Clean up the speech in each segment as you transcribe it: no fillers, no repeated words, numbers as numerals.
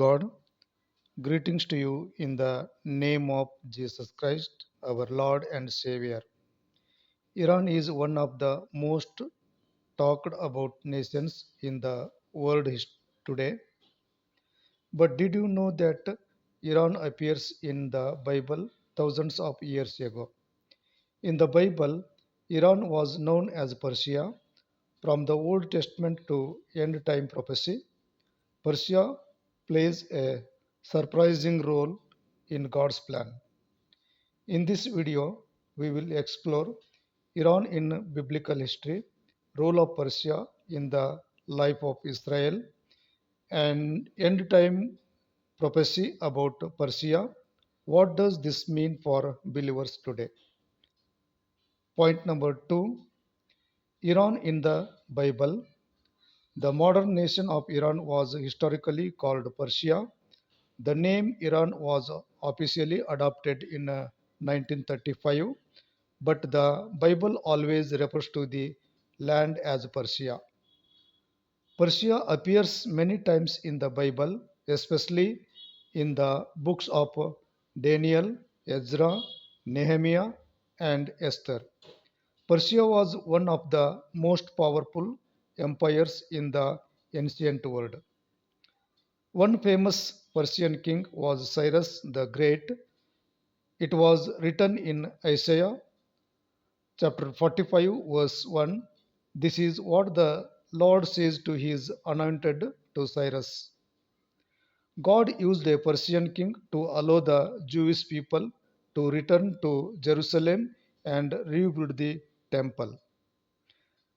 God. Greetings to you in the name of Jesus Christ, our Lord and Savior. Iran is one of the most talked about nations in the world today. But did you know that Iran appears in the Bible thousands of years ago? In the Bible, Iran was known as Persia. From the Old Testament to end time prophecy, Persia plays a surprising role in God's plan. In this video, we will explore Iran in biblical history, role of Persia in the life of Israel, and end time prophecy about Persia. What does this mean for believers today? Point number two, Iran in the Bible. The modern nation of Iran was historically called Persia. The name Iran was officially adopted in 1935, but the Bible always refers to the land as Persia. Persia appears many times in the Bible, especially in the books of Daniel, Ezra, Nehemiah, and Esther. Persia was one of the most powerful empires in the ancient world. One famous Persian king was Cyrus the Great. It was written in Isaiah chapter 45, verse 1. This is what the Lord says to his anointed, to Cyrus. God used a Persian king to allow the Jewish people to return to Jerusalem and rebuild the temple.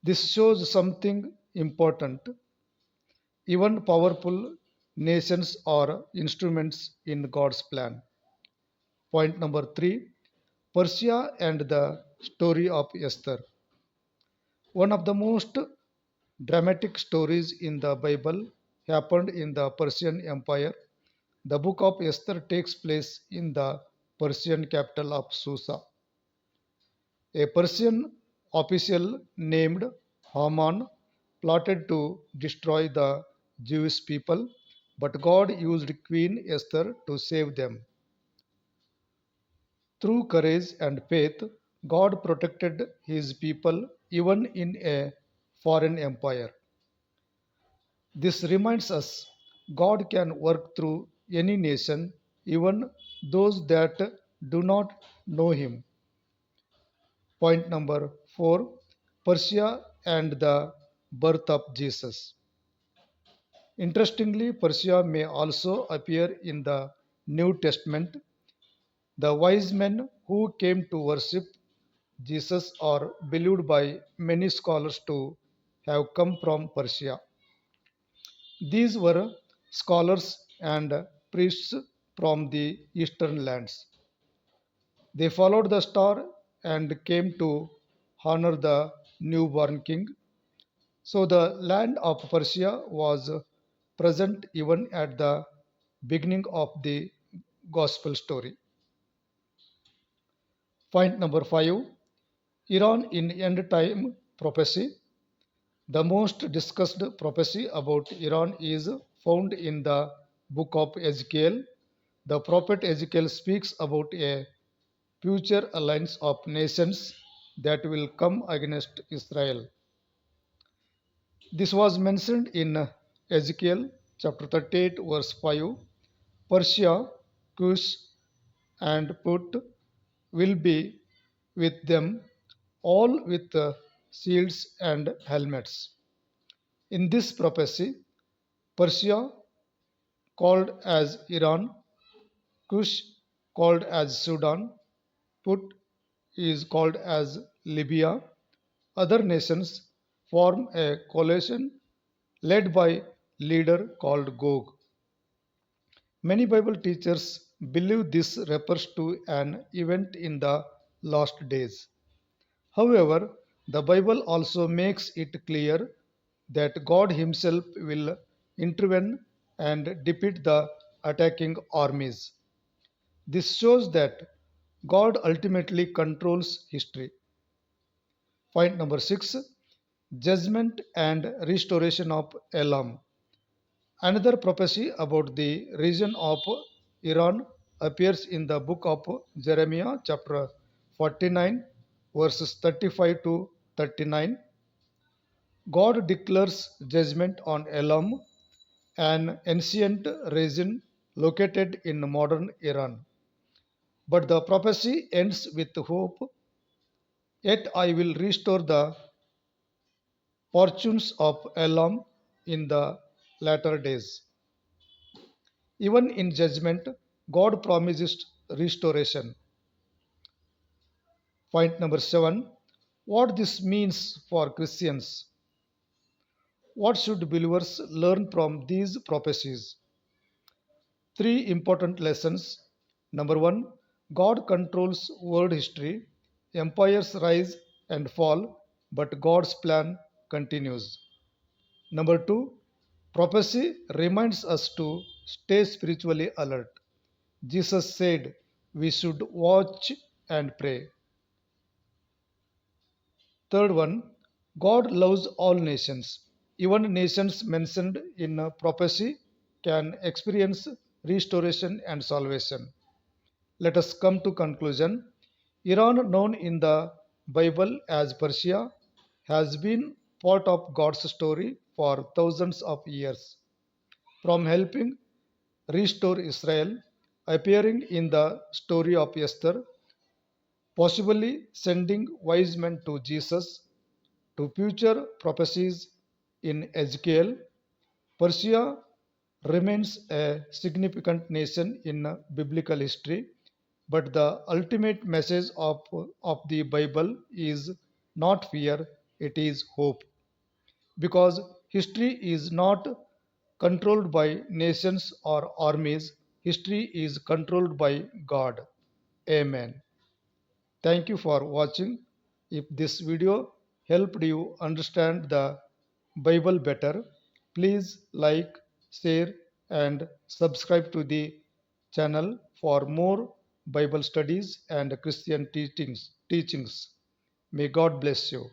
This shows something important. Even powerful nations are instruments in God's plan. Point number three, Persia and the story of Esther. One of the most dramatic stories in the Bible happened in the Persian Empire. The book of Esther takes place in the Persian capital of Susa. A Persian official named Haman plotted to destroy the Jewish people, but God used Queen Esther to save them. Through courage and faith, God protected his people even in a foreign empire. This reminds us God can work through any nation, even those that do not know him. Point number four, Persia and the birth of Jesus. Interestingly, Persia may also appear in the New Testament. The wise men who came to worship Jesus are believed by many scholars to have come from Persia. These were scholars and priests from the eastern lands. They followed the star and came to honor the newborn king. So the land of Persia was present even at the beginning of the gospel story. Point number five, Iran in end time prophecy. The most discussed prophecy about Iran is found in the book of Ezekiel. The prophet Ezekiel speaks about a future alliance of nations that will come against Israel. This was mentioned in Ezekiel chapter 38, verse 5. Persia, Cush, and Put will be with them, all with shields and helmets. In this prophecy, Persia, called as Iran, Kush, called as Sudan, Put is called as Libya. Other nations form a coalition led by leader called Gog. Many Bible teachers believe this refers to an event in the last days. However, the Bible also makes it clear that God Himself will intervene and defeat the attacking armies. This shows that God ultimately controls history. Point number six, judgment and restoration of Elam. Another prophecy about the region of Iran appears in the book of Jeremiah, chapter 49, verses 35 to 39. God declares judgment on Elam, an ancient region located in modern Iran. But the prophecy ends with hope. Yet I will restore the fortunes of Elam in the latter days. Even in judgment, God promises restoration. Point number 7. What this means for Christians. What should believers learn from these prophecies? Three important lessons. Number 1. God controls world history. Empires rise and fall, but God's plan continues. Number 2. Prophecy reminds us to stay spiritually alert. Jesus said we should watch and pray. Third one, God loves all nations. Even nations mentioned in prophecy can experience restoration and salvation. Let us come to conclusion. Iran, known in the Bible as Persia, has been part of God's story for thousands of years. From helping restore Israel, appearing in the story of Esther, possibly sending wise men to Jesus, to future prophecies in Ezekiel, Persia remains a significant nation in biblical history, but the ultimate message of the Bible is not fear, it is hope. Because history is not controlled by nations or armies, history is controlled by God. Amen. Thank you for watching. If this video helped you understand the Bible better, please like, share, and subscribe to the channel for more Bible studies and Christian teachings. May God bless you.